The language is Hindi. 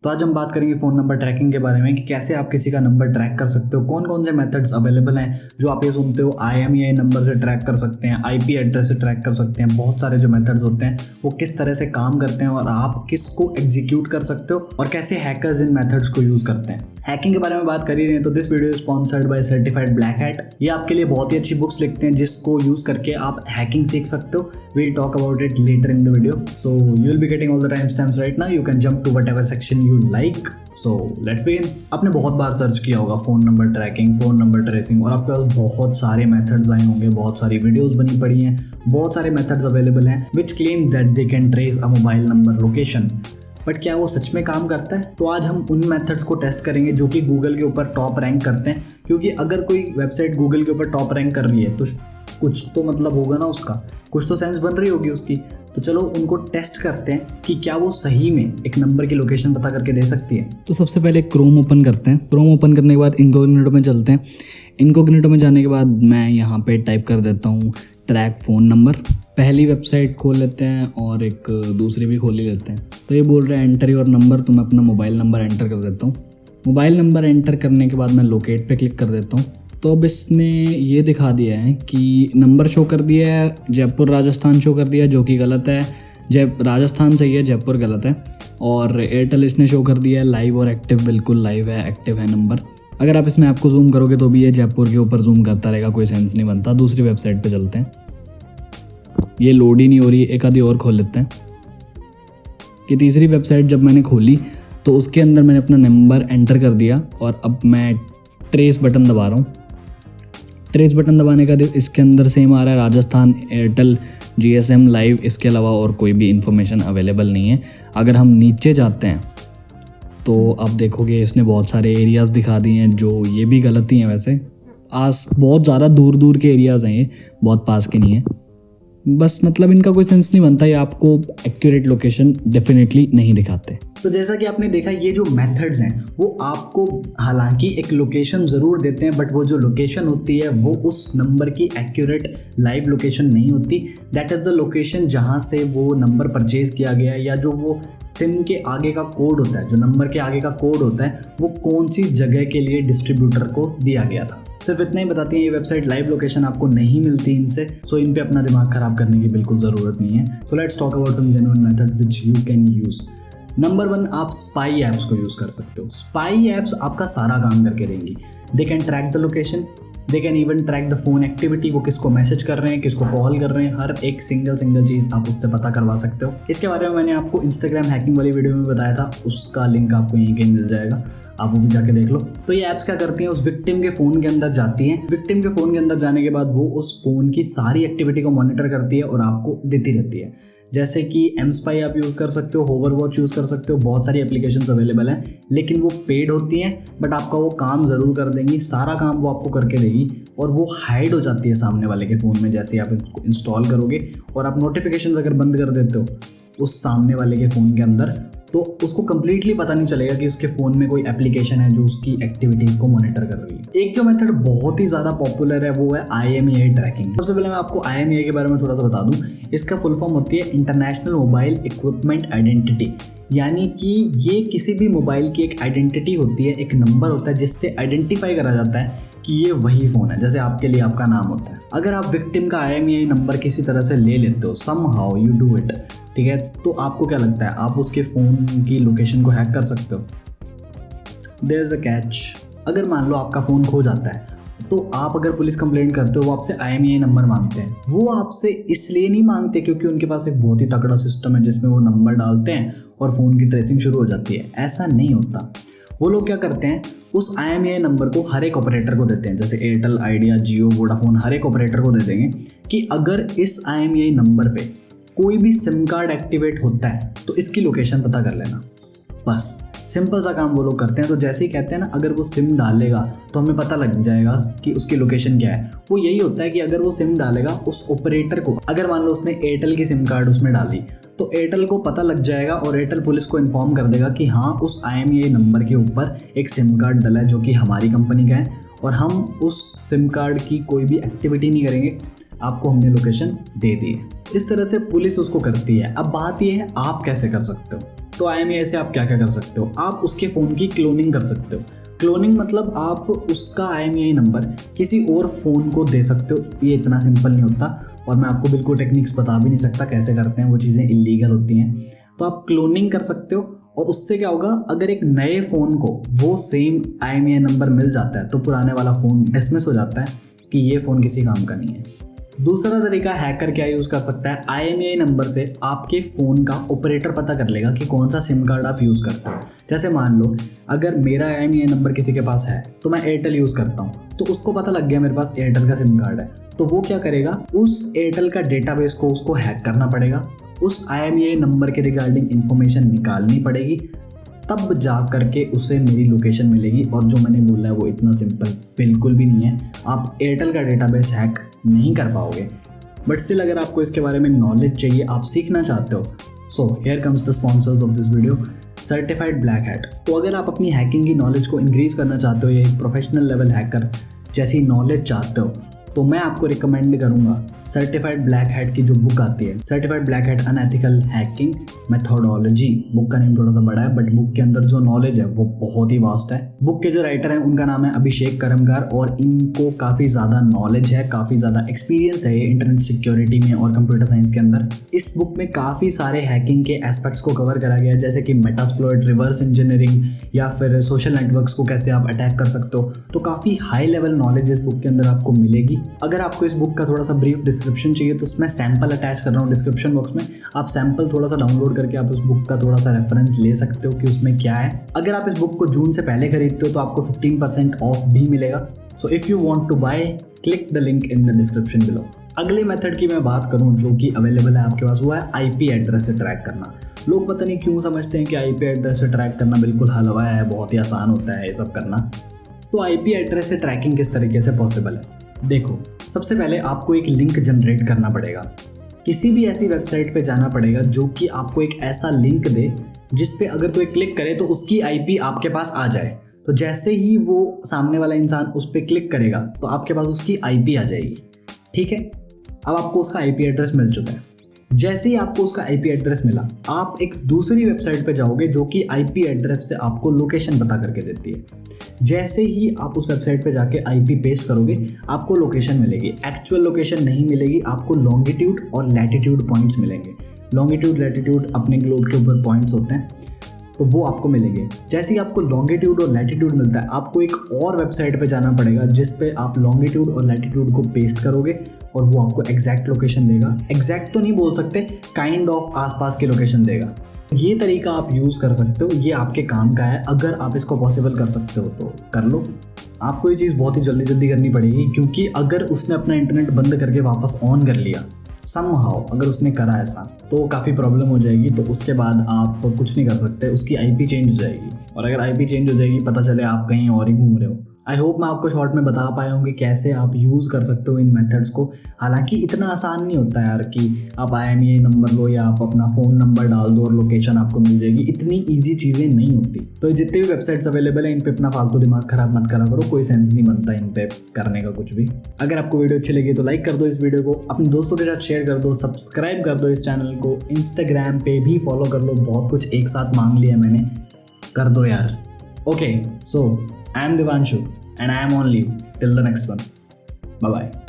तो आज हम बात करेंगे फ़ोन नंबर ट्रैकिंग के बारे में कि कैसे आप किसी का नंबर ट्रैक कर सकते हो, कौन कौन से मेथड्स अवेलेबल हैं जो आप ये सुनते हो। IMEI नंबर से ट्रैक कर सकते हैं, IP एड्रेस से ट्रैक कर सकते हैं। बहुत सारे जो मेथड्स होते हैं वो किस तरह से काम करते हैं और आप किसको एग्जीक्यूट कर सकते हो और कैसे हैकर्स इन मेथड्स को यूज़ करते हैं। हैकिंग के बारे में बात कर ही रहे हैं तो this video is sponsored by certified black hat. ये आपके लिए बहुत ही अच्छी बुक्स लिखते हैं जिसको यूज़ करके आप हैकिंग सीख सकते हो। We'll talk about it later in the video. So you'll be getting all the timestamps right now. You can jump to whatever section you like. So let's begin. आपने बहुत बार सर्च किया होगा phone number tracking, phone number tracing और आपके पास बहुत सारे मेथड्स आए होंगे, बहुत सारी वीडियोस बनी पड़ी हैं, बहुत सारे मेथड्स अवेलेबल हैं which claim that they can trace a mobile number location. But क्या वो सच में काम करता है? तो आज हम उन मेथड्स को टेस्ट करेंगे जो कि गूगल के ऊपर टॉप रैंक करते हैं, क्योंकि अगर कोई वेबसाइट गूगल के ऊपर टॉप रैंक कर रही है तो कुछ तो मतलब होगा ना, उसका कुछ तो सेंस बन रही होगी उसकी। तो चलो उनको टेस्ट करते हैं कि क्या वो सही में एक नंबर की लोकेशन पता करके दे सकती है। तो सबसे पहले क्रोम ओपन करते हैं। क्रोम ओपन करने के बाद इनकॉग्निटो में चलते हैं। इनकॉग्निटो में जाने के बाद मैं यहाँ पे टाइप कर देता हूँ ट्रैक फ़ोन नंबर। पहली वेबसाइट खोल लेते हैं और एक दूसरी भी खोल ही लेते हैं। तो ये बोल रहा है एंटर योर नंबर, तो मैं अपना मोबाइल नंबर एंटर कर देता हूँ। मोबाइल नंबर एंटर करने के बाद मैं लोकेट पे क्लिक कर देता हूँ। तो अब इसने ये दिखा दिया है कि नंबर शो कर दिया है, जयपुर राजस्थान शो कर दिया है, जो कि गलत है। राजस्थान सही है, जयपुर गलत है। और एयरटेल इसने शो कर दिया है लाइव और एक्टिव, बिल्कुल लाइव है, एक्टिव है नंबर। अगर आप इसमें आपको जूम करोगे तो भी ये जयपुर के ऊपर जूम करता रहेगा, कोई सेंस नहीं बनता। दूसरी वेबसाइट पे चलते हैं। ये लोड ही नहीं हो रही, एक आधी और खोल लेते हैं। कि तीसरी वेबसाइट जब मैंने खोली तो उसके अंदर मैंने अपना नंबर एंटर कर दिया और अब मैं ट्रेस बटन दबा रहा हूँ। ट्रेस बटन दबाने का इसके अंदर सेम आ रहा है राजस्थान, एयरटेल, GSM लाइव, इसके अलावा और कोई भी इंफॉर्मेशन अवेलेबल नहीं है। अगर हम नीचे जाते हैं तो आप देखोगे इसने बहुत सारे एरियाज़ दिखा दिए हैं जो ये भी गलत ही हैं। वैसे बहुत ज़्यादा दूर दूर के एरियाज़ हैं, ये बहुत पास के नहीं है। बस मतलब इनका कोई सेंस नहीं बनता, ये आपको एक्यूरेट लोकेशन डेफिनेटली नहीं दिखाते। तो जैसा कि आपने देखा, ये जो मेथड्स हैं वो आपको हालांकि एक लोकेशन ज़रूर देते हैं, बट वो जो लोकेशन होती है वो उस नंबर की एक्यूरेट लाइव लोकेशन नहीं होती। दैट इज़ द लोकेशन जहाँ से वो नंबर परचेज किया गया है, या जो वो सिम के आगे का कोड होता है, जो नंबर के आगे का कोड होता है, वो कौन सी जगह के लिए डिस्ट्रीब्यूटर को दिया गया था। सिर्फ इतना ही बताती है ये वेबसाइट, लाइव लोकेशन आपको नहीं मिलती इनसे। सो इन पे अपना दिमाग खराब करने की बिल्कुल ज़रूरत नहीं है। So let's talk about some genuine method which you can use. Number 1, आप स्पाई ऐप्स को यूज़ कर सकते हो। स्पाई ऐप्स आपका सारा काम करके देंगी। They can track the location, they can even track the phone activity, वो किसको मैसेज कर रहे हैं, किसको कॉल कर रहे हैं, हर एक सिंगल चीज़ आप उससे पता करवा सकते हो। इसके बारे में मैंने आपको इंस्टाग्राम हैकिंग वाली वीडियो में बताया था, उसका लिंक आपको यहीं कहीं मिल जाएगा, आप वो भी जाके देख लो। तो ये ऐप्स क्या करती हैं, उस विक्टिम के फ़ोन के अंदर जाती हैं। विक्टिम के फ़ोन के अंदर जाने के बाद वो उस फ़ोन की सारी एक्टिविटी को मॉनिटर करती है और आपको देती रहती है। जैसे कि एमस्पाई आप यूज़ कर सकते हो, होवरवॉच यूज़ कर सकते हो, बहुत सारी एप्लीकेशंस अवेलेबल हैं, लेकिन वो पेड होती हैं, बट आपका वो काम ज़रूर कर देंगी, सारा काम वो आपको करके देगी और वो हाइड हो जाती है सामने वाले के फ़ोन में जैसे आप इसको इंस्टॉल करोगे। और आप नोटिफिकेशन अगर बंद कर देते हो उस सामने वाले के फ़ोन के अंदर, तो उसको कम्प्लीटली पता नहीं चलेगा कि उसके फ़ोन में कोई एप्लीकेशन है जो उसकी एक्टिविटीज़ को मॉनिटर कर रही है। एक जो मेथड बहुत ही ज़्यादा पॉपुलर है वो है IMEI ट्रैकिंग। सबसे पहले मैं आपको IMEI के बारे में थोड़ा सा बता दूं। इसका फुल फॉर्म होती है इंटरनेशनल मोबाइल इक्विपमेंट आइडेंटिटी, यानी कि ये किसी भी मोबाइल की एक आइडेंटिटी होती है, एक नंबर होता है जिससे आइडेंटिफाई करा जाता है कि ये वही फ़ोन है। जैसे आपके लिए आपका नाम होता है। अगर आप विक्टिम का IMEI नंबर किसी तरह से ले लेते हो, समहाउ यू डू इट, ठीक है, तो आपको क्या लगता है, आप उसके फ़ोन की लोकेशन को हैक कर सकते हो? There is a catch. अगर मान लो आपका फ़ोन खो जाता है तो आप अगर पुलिस कंप्लेंट करते हो, वो आपसे IMEI नंबर मांगते हैं। वो आपसे इसलिए नहीं मांगते क्योंकि उनके पास एक बहुत ही तगड़ा सिस्टम है जिसमें वो नंबर डालते हैं और फ़ोन की ट्रेसिंग शुरू हो जाती है। ऐसा नहीं होता। वो लोग क्या करते हैं, उस IMEI नंबर को हर एक ऑपरेटर को देते हैं, जैसे एयरटेल, आइडिया, जियो, वोडाफोन, हर एक ऑपरेटर को दे देंगे कि अगर इस IMEI नंबर पे कोई भी सिम कार्ड एक्टिवेट होता है तो इसकी लोकेशन पता कर लेना। बस सिंपल सा काम वो लोग करते हैं। तो जैसे ही कहते हैं ना, अगर वो सिम डालेगा तो हमें पता लग जाएगा कि उसकी लोकेशन क्या है। वो यही होता है कि अगर वो सिम डालेगा उस ऑपरेटर को, अगर मान लो उसने एयरटेल की सिम कार्ड उसमें डाली तो एयरटेल को पता लग जाएगा और एयरटेल पुलिस को इन्फॉर्म कर देगा कि हाँ, उस IMEI नंबर के ऊपर एक सिम कार्ड डला है जो कि हमारी कंपनी का है और हम उस सिम कार्ड की कोई भी एक्टिविटी नहीं करेंगे, आपको हमने लोकेशन दे दी है। इस तरह से पुलिस उसको करती है। अब बात ये है आप कैसे कर सकते हो। तो IMEI से आप क्या क्या कर सकते हो, आप उसके फ़ोन की क्लोनिंग कर सकते हो। क्लोनिंग मतलब आप उसका IMEI नंबर किसी और फ़ोन को दे सकते हो। ये इतना सिंपल नहीं होता और मैं आपको बिल्कुल टेक्निक्स बता भी नहीं सकता कैसे करते हैं, वो चीज़ें इलीगल होती हैं। तो आप क्लोनिंग कर सकते हो और उससे क्या होगा, अगर एक नए फ़ोन को वो सेम IMEI नंबर मिल जाता है तो पुराने वाला फ़ोन डिसमिस हो जाता है कि ये फ़ोन किसी काम का नहीं है। दूसरा तरीका हैकर क्या यूज़ कर सकता है, IMEI नंबर से आपके फ़ोन का ऑपरेटर पता कर लेगा कि कौन सा सिम कार्ड आप यूज़ करते हो। जैसे मान लो अगर मेरा IMEI नंबर किसी के पास है तो मैं एयरटेल यूज़ करता हूँ, तो उसको पता लग गया मेरे पास एयरटेल का सिम कार्ड है, तो वो क्या करेगा, उस एयरटेल का डेटाबेस को उसको हैक करना पड़ेगा, उस IMEI नंबर के रिगार्डिंग इन्फॉर्मेशन निकालनी पड़ेगी, तब जा करके उसे मेरी लोकेशन मिलेगी। और जो मैंने बोला है वो इतना सिंपल बिल्कुल भी नहीं है, आप एयरटेल का डेटाबेस हैक नहीं कर पाओगे। बट स्टिल अगर आपको इसके बारे में नॉलेज चाहिए, आप सीखना चाहते हो, so here comes the sponsors of this video, certified black hat. तो अगर आप अपनी हैकिंग की नॉलेज को इंक्रीज़ करना चाहते हो या एक प्रोफेशनल लेवल हैकर जैसी नॉलेज चाहते हो, तो मैं आपको रिकमेंड करूंगा सर्टिफाइड ब्लैक हैट की जो बुक आती है, certified black hat unethical hacking methodology. Book का नेम थोड़ा सा बड़ा है बट बुक के अंदर जो नॉलेज है वो बहुत ही वास्ट है। बुक के जो राइटर हैं उनका नाम है अभिषेक करमगार और इनको काफ़ी ज़्यादा नॉलेज है, काफ़ी ज़्यादा एक्सपीरियंस है ये इंटरनेट सिक्योरिटी में और कंप्यूटर साइंस के अंदर। इस बुक में काफ़ी सारे हैकिंग के एस्पेक्ट्स को कवर करा गया है, जैसे कि मेटास्प्लॉइट, रिवर्स इंजीनियरिंग या फिर सोशल नेटवर्क्स को कैसे आप अटैक कर सकते हो। तो काफ़ी हाई लेवल नॉलेज इस बुक के अंदर आपको मिलेगी। अगर आपको इस बुक का थोड़ा सा ब्रीफ डिस्क्रिप्शन चाहिए तो उसमें सैंपल अटैच कर रहा हूँ डिस्क्रिप्शन बॉक्स में, आप सैंपल थोड़ा सा डाउनलोड करके आप उस बुक का थोड़ा सा रेफरेंस ले सकते हो कि उसमें क्या है। अगर आप इस बुक को जून से पहले खरीदते हो तो आपको 15% ऑफ भी मिलेगा। So if you want to buy, click the link in the description below. अगले मेथड की मैं बात करूं जो कि अवेलेबल है आपके पास, वो है IP एड्रेस से ट्रैक करना। लोग पता नहीं क्यों समझते हैं कि IP एड्रेस से ट्रैक करना बिल्कुल हलवा है, बहुत ही आसान होता है ये सब करना। तो IP एड्रेस से ट्रैकिंग किस तरीके से पॉसिबल है, देखो सबसे पहले आपको एक लिंक जनरेट करना पड़ेगा। किसी भी ऐसी वेबसाइट पे जाना पड़ेगा जो कि आपको एक ऐसा लिंक दे जिस पे अगर कोई क्लिक करे तो उसकी IP आपके पास आ जाए। तो जैसे ही वो सामने वाला इंसान उस पर क्लिक करेगा तो आपके पास उसकी IP आ जाएगी। ठीक है, अब आपको उसका IP एड्रेस मिल चुका है। जैसे ही आपको उसका IP एड्रेस मिला, आप एक दूसरी वेबसाइट पे जाओगे जो कि IP एड्रेस से आपको लोकेशन पता करके देती है। जैसे ही आप उस वेबसाइट पे जाके IP पेस्ट करोगे, आपको लोकेशन मिलेगी। एक्चुअल लोकेशन नहीं मिलेगी, आपको लॉन्गिट्यूड और लैटिट्यूड पॉइंट्स मिलेंगे। लॉन्गिट्यूड लैटिट्यूड अपने ग्लोब के ऊपर पॉइंट्स होते हैं, तो वो आपको मिलेंगे। जैसे ही आपको लॉन्गिट्यूड और लैटिट्यूड मिलता है, आपको एक और वेबसाइट पे जाना पड़ेगा जिस पे आप लॉन्गिट्यूड और लैटिट्यूड को पेस्ट करोगे और वो आपको एग्जैक्ट लोकेशन देगा। एग्जैक्ट तो नहीं बोल सकते, काइंड ऑफ आसपास की लोकेशन देगा। ये तरीका आप यूज़ कर सकते हो, ये आपके काम का है। अगर आप इसको पॉसिबल कर सकते हो तो कर लो। आपको ये चीज़ बहुत ही जल्दी करनी पड़ेगी, क्योंकि अगर उसने अपना इंटरनेट बंद करके वापस ऑन कर लिया समहाउ, अगर उसने करा ऐसा, तो काफ़ी प्रॉब्लम हो जाएगी। तो उसके बाद आप कुछ नहीं कर सकते, उसकी IP चेंज हो जाएगी। और अगर IP चेंज हो जाएगी, पता चले आप कहीं और ही घूम रहे हो। आई होप मैं आपको शॉर्ट में बता पाया हूँ कि कैसे आप यूज़ कर सकते हो इन मेथड्स को। हालांकि इतना आसान नहीं होता यार कि आप IMEI नंबर लो या आप अपना फ़ोन नंबर डाल दो और लोकेशन आपको मिल जाएगी। इतनी ईजी चीज़ें नहीं होती। तो जितने भी वेबसाइट्स अवेलेबल हैं इन पे अपना फालतू दिमाग खराब मत करा करो, कोई सेंस नहीं बनता इन पे करने का कुछ भी। अगर आपको वीडियो अच्छी लगी तो लाइक कर दो इस वीडियो को, अपने दोस्तों के साथ शेयर कर दो, सब्सक्राइब कर दो इस चैनल को, इंस्टाग्राम पे भी फॉलो कर लो। बहुत कुछ एक साथ मांग लिया मैंने, कर दो यार। Okay, so I am Divanshu and I am on leave till the next one. Bye bye.